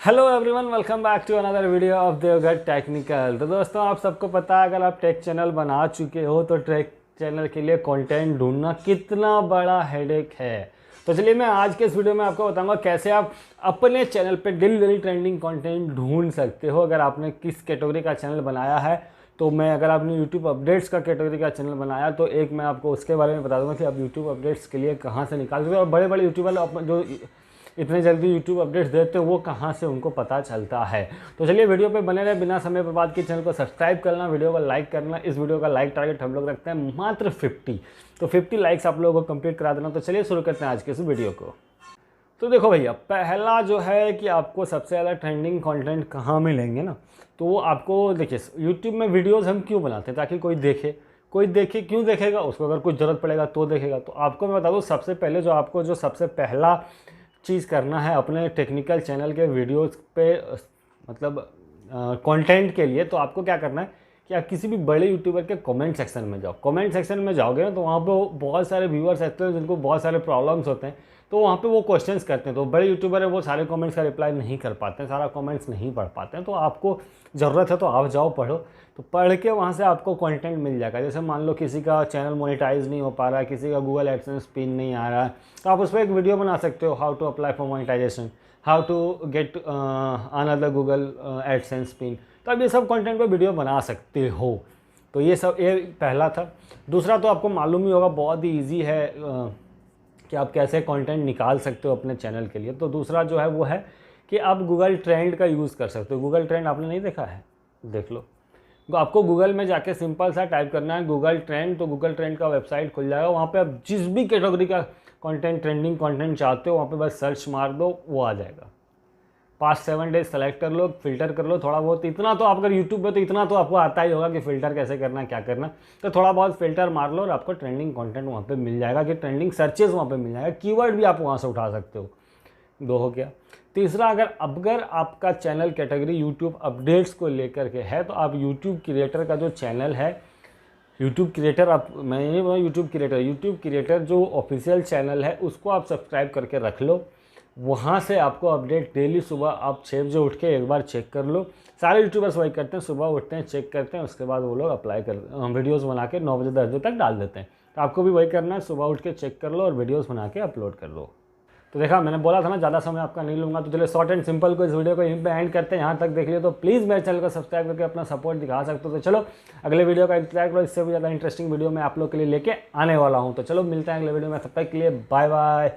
Hello everyone, welcome back to another video of Deoghar technical. तो दोस्तों, आप सबको पता है, अगर आप टेक चैनल बना चुके हो तो टेक चैनल के लिए कंटेंट ढूंढना कितना बड़ा हेडेक है। तो चलिए मैं आज के इस वीडियो में आपको बताऊंगा कैसे आप अपने चैनल पे डेली ट्रेंडिंग कंटेंट ढूंढ सकते हो। अगर आपने किस कैटेगरी का चैनल बनाया है तो अगर आपने यूट्यूब अपडेट्स का कैटेगरी का चैनल बनाया तो मैं आपको उसके बारे में बता दूंगा कि आप यूट्यूब अपडेट्स के लिए कहाँ से निकाल सकते हो। और बड़े बड़े यूट्यूबर जो इतने जल्दी यूट्यूब अपडेट्स देते हो वो कहाँ से उनको पता चलता है। तो चलिए वीडियो पे बने रहे, बिना समय बर्बाद किए चैनल को सब्सक्राइब करना, वीडियो को लाइक करना। इस वीडियो का लाइक टारगेट हम लोग रखते हैं मात्र 50, तो 50 लाइक्स आप लोगों को कंप्लीट करा देना। तो चलिए शुरू करते हैं आज के इस वीडियो को। तो देखो भैया, पहला जो है कि आपको सबसे ज़्यादा ट्रेंडिंग कंटेंट कहाँ मिलेंगे ना, तो वो आपको देखिए यूट्यूब में वीडियोज़ हम क्यों बनाते हैं, ताकि कोई देखे क्यों देखेगा, उसको अगर कुछ ज़रूरत पड़ेगा तो देखेगा। तो आपको मैं बता दूँ, सबसे पहले जो सबसे पहला चीज़ करना है अपने टेक्निकल चैनल के वीडियोस पे, मतलब कंटेंट के लिए, तो आपको क्या करना है कि आप किसी भी बड़े यूट्यूबर के कमेंट सेक्शन में जाओ। कमेंट सेक्शन में जाओगे ना तो वहाँ पे बहुत सारे व्यूअर्स रहते हैं जिनको बहुत सारे प्रॉब्लम्स होते हैं, तो वहाँ पे वो क्वेश्चंस करते हैं। तो बड़े यूट्यूबर है वो सारे कमेंट्स का रिप्लाई नहीं कर पाते हैं, सारा कमेंट्स नहीं पढ़ पाते हैं। तो आपको ज़रूरत है तो आप जाओ पढ़ो, तो पढ़ के वहाँ से आपको कंटेंट मिल जाएगा। जैसे मान लो किसी का चैनल मोनेटाइज नहीं हो पा रहा है, किसी का गूगल एडसेंस पिन नहीं आ रहा है, तो आप उस पर एक वीडियो बना सकते हो, how to apply for monetisation, how to get another Google AdSense pin. तो आप ये सब कंटेंट पे वीडियो बना सकते हो। तो ये पहला था। दूसरा तो आपको मालूम ही होगा, बहुत ही ईजी है कि आप कैसे कंटेंट निकाल सकते हो अपने चैनल के लिए। तो दूसरा जो है वो है कि आप गूगल ट्रेंड का यूज़ कर सकते हो। गूगल ट्रेंड आपने नहीं देखा है, देख लो। तो आपको गूगल में जाके सिंपल सा टाइप करना है गूगल ट्रेंड, तो गूगल ट्रेंड का वेबसाइट खुल जाएगा। वहाँ पे आप जिस भी कैटेगरी का कंटेंट, ट्रेंडिंग कंटेंट चाहते हो, वहाँ पे बस सर्च मार दो, वो आ जाएगा। 5-7 डेज सेलेक्ट कर लो, फिल्टर कर लो थोड़ा बहुत। इतना तो आप अगर यूट्यूब पे, तो इतना तो आपको आता ही होगा कि फ़िल्टर कैसे करना है, क्या करना। तो थोड़ा बहुत फ़िल्टर मार लो और आपको ट्रेंडिंग कंटेंट वहाँ पे मिल जाएगा, कि ट्रेंडिंग सर्चेस वहाँ पे मिल जाएगा। कीवर्ड भी आप वहाँ से उठा सकते हो। 2 हो गया। तीसरा, अगर आपका चैनल कैटेगरी यूट्यूब अपडेट्स को लेकर के है, तो आप यूट्यूब क्रिएटर का जो चैनल है, यूट्यूब क्रिएटर जो ऑफिशियल चैनल है उसको आप सब्सक्राइब करके रख लो। वहाँ से आपको अपडेट डेली सुबह आप 6 बजे उठ के एक बार चेक कर लो। सारे यूट्यूबर्स वही करते हैं, सुबह उठते हैं, चेक करते हैं, उसके बाद वो लोग वीडियोस बना के 9 बजे 10 बजे तक डाल देते हैं। तो आपको भी वही करना है, सुबह उठ के चेक कर लो और वीडियोस बना के अपलोड कर दो। तो देखा, मैंने बोला था ना ज़्यादा समय आपका नहीं लूँगा। तो चलिए शॉर्ट एंड सिंपल को इस वीडियो को यहीं पे एंड करते हैं। यहाँ तक देख लिया तो प्लीज़ मेरे चैनल को सब्सक्राइब करके अपना सपोर्ट दिखा सकते हो। तो चलो अगले वीडियो का इंतजार करो, इससे भी ज़्यादा इंटरेस्टिंग वीडियो मैं आप लोग के लिए लेके आने वाला हूँ। तो चलो मिलते हैं अगले वीडियो में, तब तक के लिए बाय बाय।